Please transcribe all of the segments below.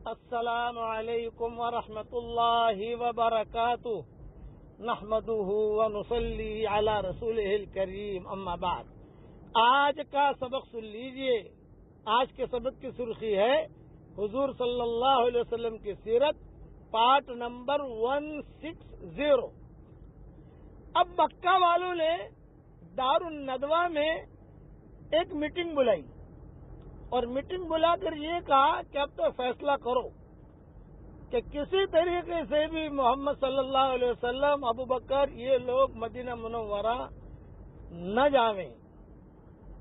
السلام علیکم ورحمۃ اللہ وبرکاتہ نحمدہ ونصلی علی رسولہ الکریم اما بعد۔ آج کا سبق سن لیجئے۔ آج کے سبق کی سرخی ہے حضور صلی اللہ علیہ وسلم کی سیرت، پارٹ نمبر 160۔ اب مکہ والوں نے دار الندوہ میں ایک میٹنگ بلائی اور میٹنگ بلا کر یہ کہا کہ اب تو فیصلہ کرو کہ کسی طریقے سے بھی محمد صلی اللہ علیہ وسلم، ابو بکر، یہ لوگ مدینہ منورہ نہ جاویں۔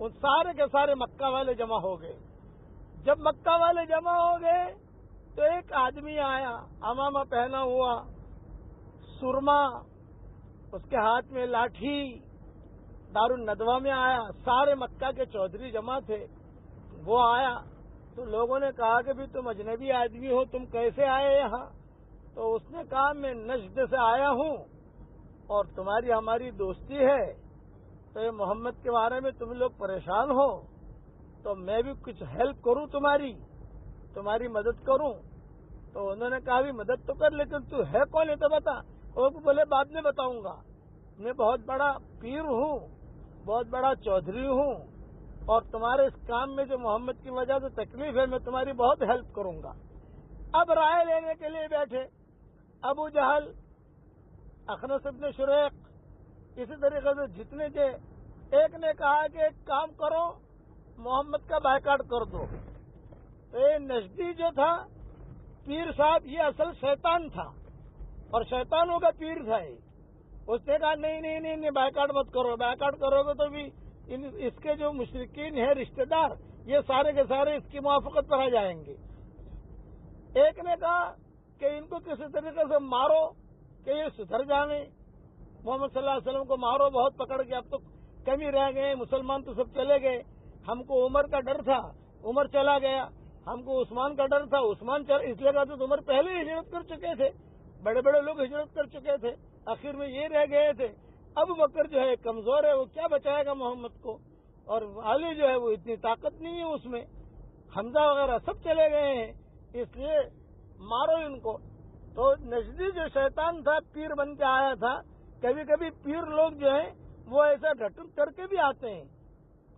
ان سارے کے سارے مکہ والے جمع ہو گئے۔ جب مکہ والے جمع ہو گئے تو ایک آدمی آیا، عمامہ پہنا ہوا، سرما، اس کے ہاتھ میں لاٹھی، دار الندوہ میں آیا۔ سارے مکہ کے چودھری جمع تھے، وہ آیا تو لوگوں نے کہا کہ بھی تم اجنبی آدمی ہو، تم کیسے آئے یہاں؟ تو اس نے کہا میں نجد سے آیا ہوں اور تمہاری ہماری دوستی ہے، تو یہ محمد کے بارے میں تم لوگ پریشان ہو تو میں بھی کچھ ہیلپ کروں، تمہاری مدد کروں۔ تو انہوں نے کہا بھی مدد تو کر، لیکن تو ہے کون ہے تو بتا۔ وہ بولے بعد میں بتاؤں گا، میں بہت بڑا پیر ہوں، بہت بڑا چودھری ہوں، اور تمہارے اس کام میں جو محمد کی وجہ سے تکلیف ہے، میں تمہاری بہت ہیلپ کروں گا۔ اب رائے لینے کے لیے بیٹھے ابو جہل، اخنس بن شریق، اسی طریقے سے جتنے تھے، ایک نے کہا کہ ایک کام کرو، محمد کا بائیکاٹ کر دو۔ تو یہ نجدی جو تھا پیر صاحب، یہ اصل شیطان تھا اور شیطانوں کا پیر تھا یہ۔ اس نے کہا نہیں، بائیکاٹ مت کرو، بائیکاٹ کرو گے تو بھی اس کے جو مشرکین ہیں رشتہ دار، یہ سارے کے سارے اس کی موافقت پر آ جائیں گے۔ ایک نے کہا کہ ان کو کسی طریقے سے مارو کہ یہ سدھر جائیں، محمد صلی اللہ علیہ وسلم کو مارو، بہت پکڑ کے اب تو کم ہی رہ گئے، مسلمان تو سب چلے گئے، ہم کو عمر کا ڈر تھا، عمر چلا گیا، ہم کو عثمان کا ڈر تھا، عثمان اس لیے کہا تو عمر پہلے ہی ہجرت کر چکے تھے، بڑے بڑے لوگ ہجرت کر چکے تھے، آخر میں یہ رہ گئے تھے۔ ابو بکر جو ہے کمزور ہے، وہ کیا بچائے گا محمد کو، اور علی جو ہے وہ اتنی طاقت نہیں ہے اس میں، حمزہ وغیرہ سب چلے گئے ہیں، اس لیے مارو ان کو۔ تو نجدی جو شیطان تھا، پیر بن کے آیا تھا، کبھی کبھی پیر لوگ جو ہیں وہ ایسا ڈھٹن کر کے بھی آتے ہیں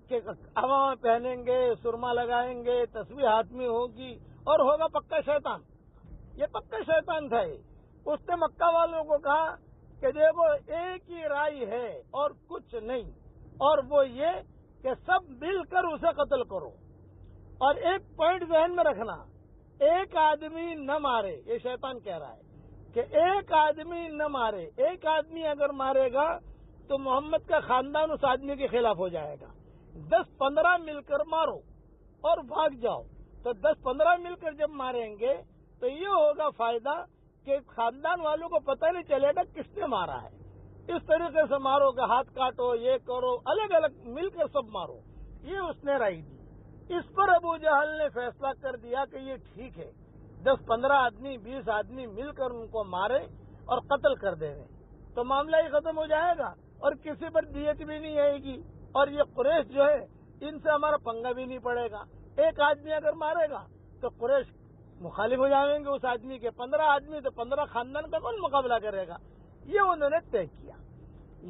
کہ عوام پہنیں گے، سرما لگائیں گے، تسبیح ہاتھ میں ہوگی، اور ہوگا پکا شیطان۔ یہ پکا شیطان تھا یہ۔ اس نے مکہ والوں کو کہا کہ دیکھو ایک ہی رائے ہے اور کچھ نہیں، اور وہ یہ کہ سب مل کر اسے قتل کرو، اور ایک پوائنٹ ذہن میں رکھنا، ایک آدمی نہ مارے۔ یہ شیطان کہہ رہا ہے کہ ایک آدمی نہ مارے، ایک آدمی اگر مارے گا تو محمد کا خاندان اس آدمی کے خلاف ہو جائے گا۔ 10-15 مل کر مارو اور بھاگ جاؤ۔ تو 10-15 مل کر جب ماریں گے تو یہ ہوگا فائدہ کہ خاندان والوں کو پتہ نہیں چلے گا کس نے مارا ہے۔ اس طریقے سے مارو کہ ہاتھ کاٹو، یہ کرو، الگ الگ مل کر سب مارو۔ یہ اس نے رائے دی۔ اس پر ابو جہل نے فیصلہ کر دیا کہ یہ ٹھیک ہے، 10-15 آدمی، 20 آدمی مل کر ان کو مارے اور قتل کر دے رہے، تو معاملہ ہی ختم ہو جائے گا اور کسی پر دیت بھی نہیں آئے گی، اور یہ قریش جو ہے ان سے ہمارا پنگا بھی نہیں پڑے گا۔ ایک آدمی اگر مارے گا تو قریش مخالف ہو جائیں گے اس آدمی کے، 15 آدمی تو 15 خاندان کا کون مقابلہ کرے گا؟ یہ انہوں نے طے کیا۔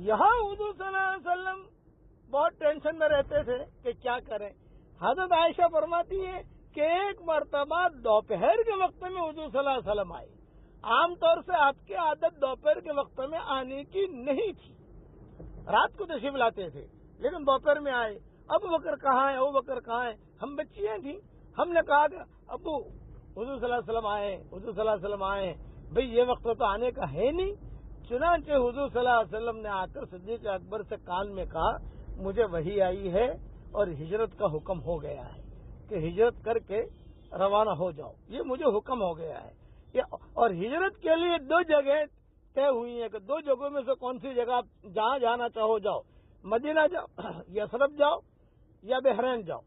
یہاں حضور صلی اللہ علیہ وسلم بہت ٹینشن میں رہتے تھے کہ کیا کریں۔ حضرت عائشہ فرماتی ہے کہ ایک مرتبہ دوپہر کے وقت میں حضور صلی اللہ علیہ وسلم آئے۔ عام طور سے آپ کی عادت دوپہر کے وقت میں آنے کی نہیں تھی، رات کو تشریف لاتے تھے، لیکن دوپہر میں آئے۔ ابو بکر کہاں ہے، ابو بکر کہاں ہے؟ ہم بچیاں تھیں، ہم نے کہا کہ ابو حضور صلی اللہ علیہ وسلم آئے، حضور صلی اللہ علیہ وسلم آئے، بھئی یہ وقت تو آنے کا ہے نہیں۔ چنانچہ حضور صلی اللہ علیہ وسلم نے آ کر صدیق اکبر سے کان میں کہا مجھے وحی آئی ہے اور ہجرت کا حکم ہو گیا ہے کہ ہجرت کر کے روانہ ہو جاؤ، یہ مجھے حکم ہو گیا ہے۔ اور ہجرت کے لیے 2 جگہ طے ہوئی ہیں کہ 2 جگہوں میں سے کون سی جگہ جہاں جانا چاہو جاؤ، مدینہ جاؤ، یثرب جاؤ یا بحرین جاؤ۔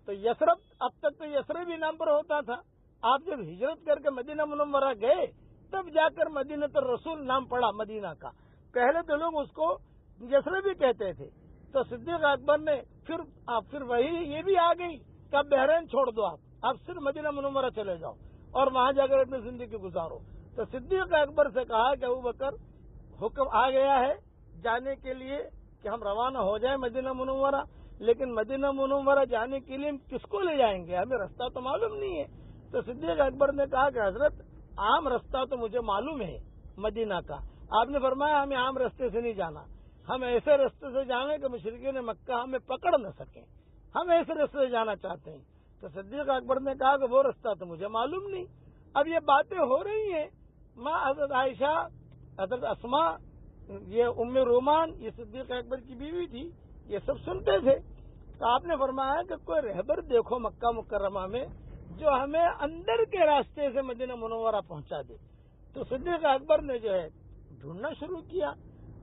تو یثرب، اب تک تو یثرب ہی نام پر ہوتا تھا، آپ جب ہجرت کر کے مدینہ منورہ گئے تب جا کر مدینہ الرسول نام پڑا مدینہ کا، پہلے تو لوگ اس کو یثرب بھی کہتے تھے۔ تو صدیق اکبر نے پھر وہی یہ بھی آ گئی کہ اب بحرین چھوڑ دو، آپ صرف مدینہ منورہ چلے جاؤ۔ اور وہاں جا کر اپنی زندگی گزارو. تو صدیق اکبر سے کہا کہ ابوبکر حکم آ گیا ہے جانے کے لیے کہ ہم روانہ ہو جائیں مدینہ منورہ، لیکن مدینہ منورہ جانے کے لیے ہم کس کو لے جائیں گے؟ ہمیں رستہ تو معلوم نہیں ہے. تو صدیق اکبر نے کہا کہ حضرت عام رستہ تو مجھے معلوم ہے مدینہ کا. آپ نے فرمایا ہمیں عام رستے سے نہیں جانا، ہم ایسے رستے سے جائیں کہ مشرکین مکہ ہمیں پکڑ نہ سکیں، ہم ایسے رستے سے جانا چاہتے ہیں. تو صدیق اکبر نے کہا کہ وہ رستہ تو مجھے معلوم نہیں. اب یہ باتیں ہو رہی ہیں، ماں حضرت عائشہ، حضرت اسما، یہ ام رومان، یہ صدیق اکبر کی بیوی تھی، یہ سب سنتے تھے. تو آپ نے فرمایا کہ کوئی رہبر دیکھو مکہ مکرمہ میں جو ہمیں اندر کے راستے سے مدینہ منورہ پہنچا دے. تو صدیق اکبر نے جو ہے ڈھونڈنا شروع کیا.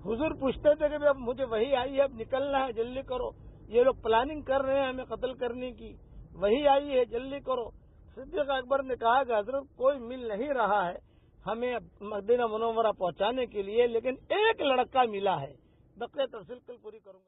حضور پوچھتے تھے کہ اب مجھے وہی آئی ہے، اب نکلنا ہے، جلدی کرو، یہ لوگ پلاننگ کر رہے ہیں ہمیں قتل کرنے کی، وہی آئی ہے، جلدی کرو. صدیق اکبر نے کہا کہ حضرت کوئی مل نہیں رہا ہے ہمیں مدینہ منورہ پہنچانے کے لیے، لیکن ایک لڑکا ملا ہے. بقیہ تفصیل کل پوری کروں گا.